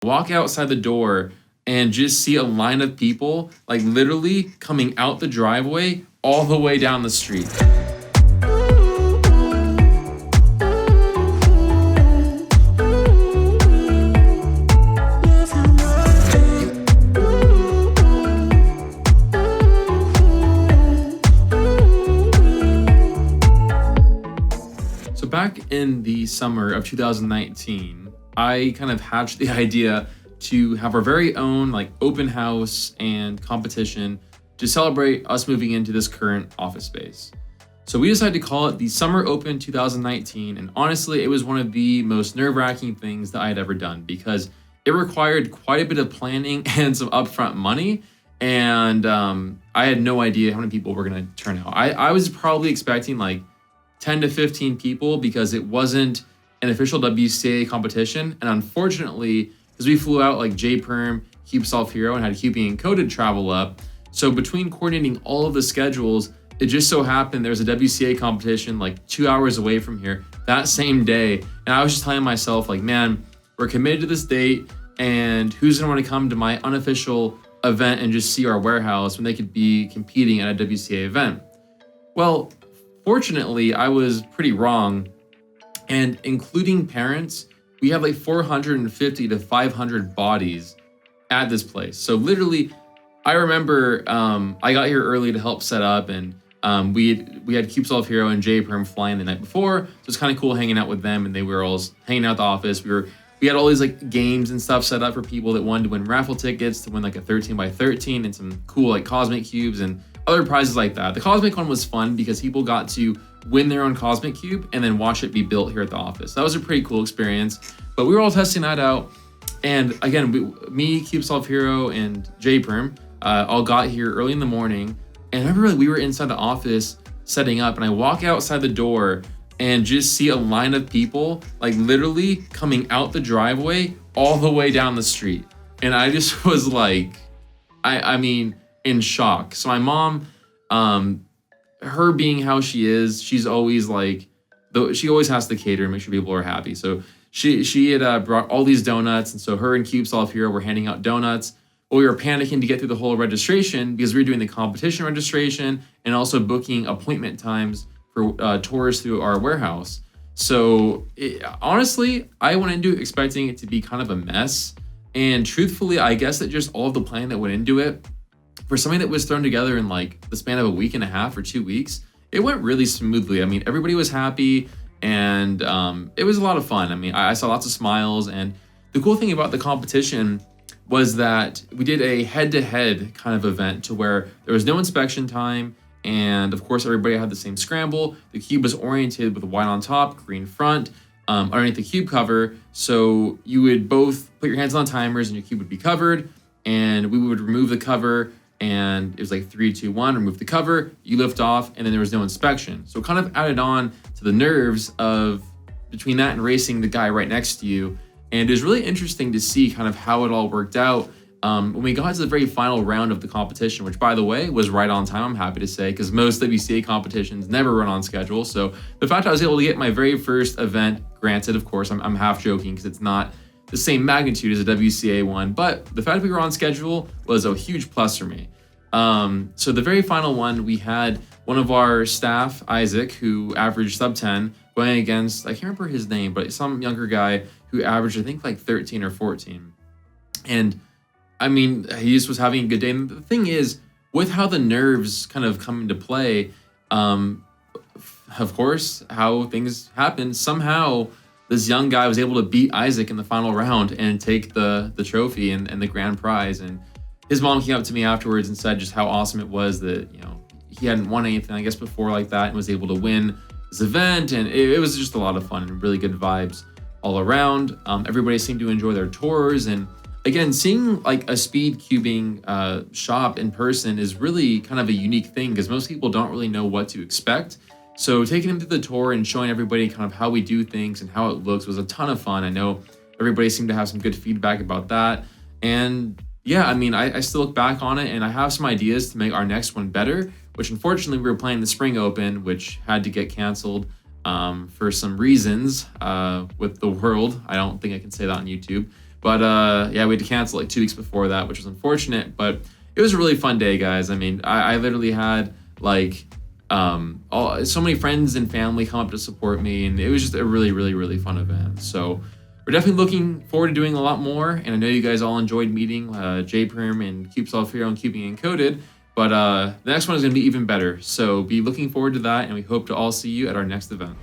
walk outside the door and just see a line of people like literally coming out the driveway all the way down the street. So back in the summer of 2019, I kind of hatched the idea to have our very own like open house and competition to celebrate us moving into this current office space. So we decided to call it the Summer Open 2019, and honestly, it was one of the most nerve-wracking things that I had ever done because it required quite a bit of planning and some upfront money, and I had no idea how many people were going to turn out. I was probably expecting like 10 to 15 people because it wasn't an official WCA competition, and unfortunately, because we flew out like j-perm, CubeShop Hero, and had Cubing and Coded travel up. So between coordinating all of the schedules, it just so happened there's a WCA competition like 2 hours away from here that same day. And I was just telling myself like, man, we're committed to this date, and who's gonna wanna come to my unofficial event and just see our warehouse when they could be competing at a WCA event? Well, fortunately, I was pretty wrong. And including parents, we have like 450 to 500 bodies at this place. So literally, I remember I got here early to help set up, and we had CubeShop Hero and j-perm flying the night before. So it's kind of cool hanging out with them, and they were all hanging out at the office. We had all these like games and stuff set up for people that wanted to win raffle tickets to win like a 13 by 13 and some cool like cosmic cubes and other prizes like that. The cosmic one was fun because people got to win their own cosmic cube and then watch it be built here at the office. That was a pretty cool experience. But we were all testing that out. And again, me, CubeShop Hero, and j-perm all got here early in the morning. And I remember we were inside the office setting up, and I walk outside the door and just see a line of people like literally coming out the driveway all the way down the street. And I just was like, I mean, in shock. So my mom, her being how she is, she's always like, she always has to cater and make sure people are happy. So she had brought all these donuts, and so her and CubeShop Hero were handing out donuts. Well, we were panicking to get through the whole registration because we were doing the competition registration and also booking appointment times for tours through our warehouse. So honestly, I went into expecting it to be kind of a mess. And truthfully, I guess that just all of the planning that went into it, for something that was thrown together in like the span of a week and a half or 2 weeks, it went really smoothly. I mean, everybody was happy, and it was a lot of fun. I mean, I saw lots of smiles, and the cool thing about the competition was that we did a head-to-head kind of event to where there was no inspection time, and of course everybody had the same scramble. The cube was oriented with white on top, green front, underneath the cube cover, so you would both put your hands on timers and your cube would be covered, and we would remove the cover, and it was like 3, 2, 1, remove the cover, you lift off, and then there was no inspection. So it kind of added on to the nerves of between that and racing the guy right next to you. And it was really interesting to see kind of how it all worked out when we got to the very final round of the competition, which, by the way, was right on time, I'm happy to say, because most WCA competitions never run on schedule. So the fact I was able to get my very first event, granted, of course, I'm half joking because it's not the same magnitude as a WCA one, but the fact we were on schedule was a huge plus for me. So the very final one, we had one of our staff, Isaac, who averaged sub 10, going against, I can't remember his name, but some younger guy who averaged, I think, like 13 or 14. And I mean, he just was having a good day. And the thing is, with how the nerves kind of come into play, of course, how things happen, somehow this young guy was able to beat Isaac in the final round and take the trophy and the grand prize. And his mom came up to me afterwards and said just how awesome it was that, you know, he hadn't won anything, I guess, before like that, and was able to win this event. And it was just a lot of fun and really good vibes all around. Everybody seemed to enjoy their tours. And again, seeing like a speed cubing shop in person is really kind of a unique thing because most people don't really know what to expect. So taking him to the tour and showing everybody kind of how we do things and how it looks was a ton of fun. I know everybody seemed to have some good feedback about that. And yeah, I mean, I still look back on it and I have some ideas to make our next one better, which unfortunately we were planning the Spring Open, which had to get canceled for some reasons with the world. I don't think I can say that on YouTube. But yeah, we had to cancel like 2 weeks before that, which was unfortunate. But it was a really fun day, guys. I mean, I literally had like so many friends and family come up to support me, and it was just a really, really, really fun event. So we're definitely looking forward to doing a lot more, and I know you guys all enjoyed meeting j-perm and CubeSoft here on Cubing Encoded, but the next one is going to be even better. So be looking forward to that, and we hope to all see you at our next event.